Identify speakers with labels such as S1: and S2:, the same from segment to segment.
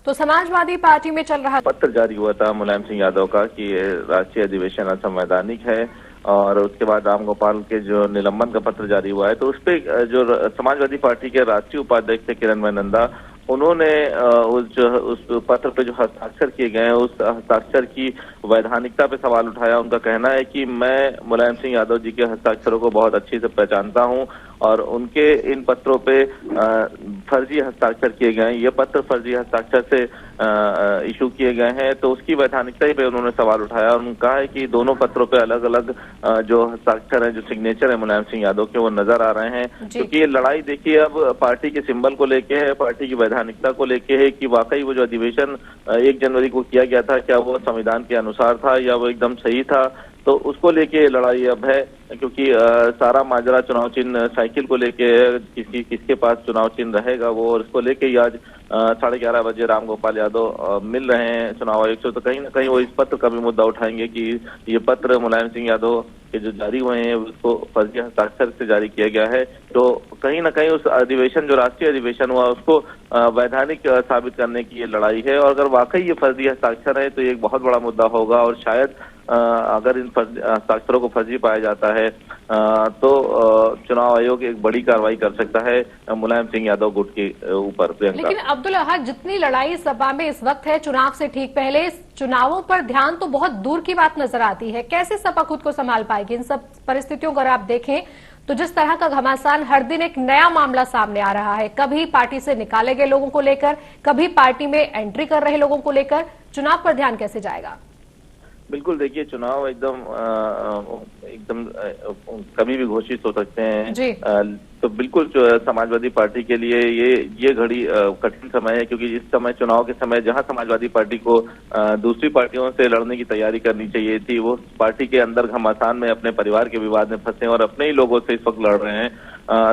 S1: तो समाजवादी पार्टी में चल रहा
S2: पत्र जारी हुआ था मुलायम सिंह यादव का कि ये राष्ट्रीय अधिवेशन असंवैधानिक है, और उसके बाद राम गोपाल के जो निलंबन का पत्र जारी हुआ है, तो उस पे जो समाजवादी पार्टी के राष्ट्रीय उपाध्यक्ष थे किरण नंदा, उन्होंने उस पत्र पे जो हस्ताक्षर किए गए हैं उस हस्ताक्षर की वैधानिकता पे सवाल उठाया। उनका कहना है कि मैं मुलायम सिंह यादव जी के हस्ताक्षरों को बहुत अच्छे से पहचानता हूं और उनके इन पत्रों पे फर्जी हस्ताक्षर किए गए हैं, ये पत्र फर्जी हस्ताक्षर से इशू किए गए हैं, तो उसकी वैधानिकता पे उन्होंने सवाल उठाया। और उन्होंने कहा है कि दोनों पत्रों पे अलग अलग जो हस्ताक्षर है, जो सिग्नेचर है मुलायम सिंह यादव के, वो नजर आ रहे हैं। क्योंकि ये लड़ाई देखिए अब पार्टी के सिंबल को लेके है, पार्टी की वैधानिकता को लेके है कि वाकई वो जो अधिवेशन 1 जनवरी को किया गया था, क्या वो संविधान के अनुसार था या वो एकदम सही था, तो उसको लेके लड़ाई अब है। क्योंकि सारा माजरा चुनाव चिन्ह साइकिल को लेके है, किसके पास चुनाव चिन्ह रहेगा वो, और इसको लेके ही आज 11:30 बजे राम गोपाल यादव मिल रहे हैं चुनाव आयोग से। तो कहीं ना कहीं वो इस पत्र का भी मुद्दा उठाएंगे कि ये पत्र मुलायम सिंह यादव के जो जारी हुए हैं उसको फर्जी हस्ताक्षर से जारी किया गया है। तो कहीं ना कहीं उस अधिवेशन, जो राष्ट्रीय अधिवेशन हुआ, उसको वैधानिक साबित करने की ये लड़ाई है। और अगर वाकई ये फर्जी हस्ताक्षर है तो ये एक बहुत बड़ा मुद्दा होगा, और शायद अगर इन हस्ताक्षरों को फर्जी पाया जाता है तो चुनाव आयोग एक बड़ी कार्रवाई कर सकता है मुलायम सिंह यादव गुट के ऊपर।
S1: लेकिन अब्दुल अहद, जितनी लड़ाई सपा में इस वक्त है चुनाव से ठीक पहले, चुनावों पर ध्यान तो बहुत दूर की बात नजर आती है। कैसे सपा खुद को संभाल पाएगी इन सब परिस्थितियों को? अगर आप देखें तो जिस तरह का घमासान, हर दिन एक नया मामला सामने आ रहा है, कभी पार्टी से निकाले गए लोगों को लेकर, कभी पार्टी में एंट्री कर रहे लोगों को लेकर, चुनाव पर ध्यान कैसे जाएगा?
S2: बिल्कुल, देखिए चुनाव एकदम कभी भी घोषित हो सकते हैं। तो बिल्कुल समाजवादी पार्टी के लिए ये घड़ी कठिन समय है, क्योंकि इस समय, चुनाव के समय, जहां समाजवादी पार्टी को दूसरी पार्टियों से लड़ने की तैयारी करनी चाहिए थी, वो पार्टी के अंदर घमासान में अपने परिवार के विवाद में फंसे और अपने ही लोगों से इस वक्त लड़ रहे हैं।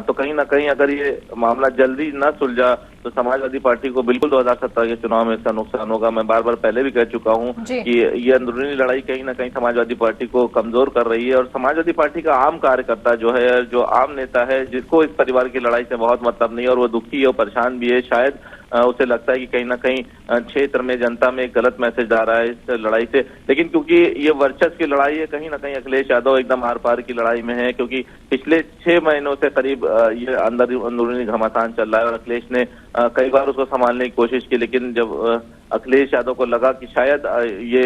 S2: तो कहीं ना कहीं अगर ये मामला जल्दी न सुलझा तो समाजवादी पार्टी को बिल्कुल 2017 के चुनाव में इसका नुकसान होगा। मैं बार बार पहले भी कह चुका हूं कि ये अंदरूनी लड़ाई कहीं ना कहीं समाजवादी पार्टी को कमजोर कर रही है। और समाजवादी पार्टी का आम कार्यकर्ता जो है, जो आम नेता है, जिसको इस परिवार की लड़ाई से बहुत मतलब नहीं है और वो दुखी है और परेशान भी है, शायद उसे लगता है कि कहीं ना कहीं क्षेत्र में, जनता में एक गलत मैसेज आ रहा है इस लड़ाई से। लेकिन क्योंकि ये वर्चस्व की लड़ाई है, कहीं ना कहीं अखिलेश यादव एकदम आर पार की लड़ाई में है, क्योंकि पिछले 6 महीनों से करीब ये अंदरूनी घमासान चल रहा है और अखिलेश ने कई बार उसको संभालने की कोशिश की। लेकिन जब अखिलेश यादव को लगा कि शायद ये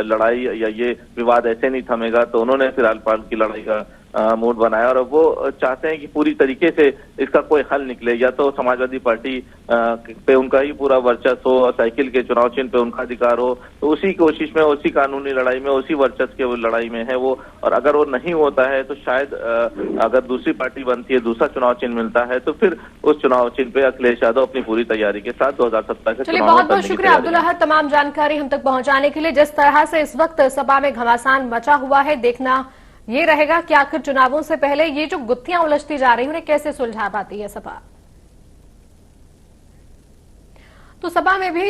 S2: लड़ाई या ये विवाद ऐसे नहीं थमेगा, तो उन्होंने फिर आर पार की लड़ाई का मूड बनाया और वो चाहते हैं कि पूरी तरीके से इसका कोई हल निकले। या तो समाजवादी पार्टी पे उनका ही पूरा वर्चस्व हो, साइकिल के चुनाव चिन्ह पे उनका अधिकार हो, तो उसी कोशिश में, उसी कानूनी लड़ाई में, उसी वर्चस्व के लड़ाई में है वो। और अगर वो नहीं होता है तो शायद अगर दूसरी पार्टी बनती है, दूसरा चुनाव चिन्ह मिलता है, तो फिर उस चुनाव चिन्ह पे अखिलेश यादव अपनी पूरी तैयारी के साथ 2017 के चुनाव में।
S1: बहुत बहुत शुक्रिया अब्दुल अहद तमाम जानकारी हम तक पहुंचाने के लिए। जिस तरह से इस वक्त सपा में घमासान मचा हुआ है, देखना ये रहेगा कि आखिर चुनावों से पहले ये जो गुत्थियां उलझती जा रही हैं उन्हें कैसे सुलझा पाती है सपा। तो सपा में भी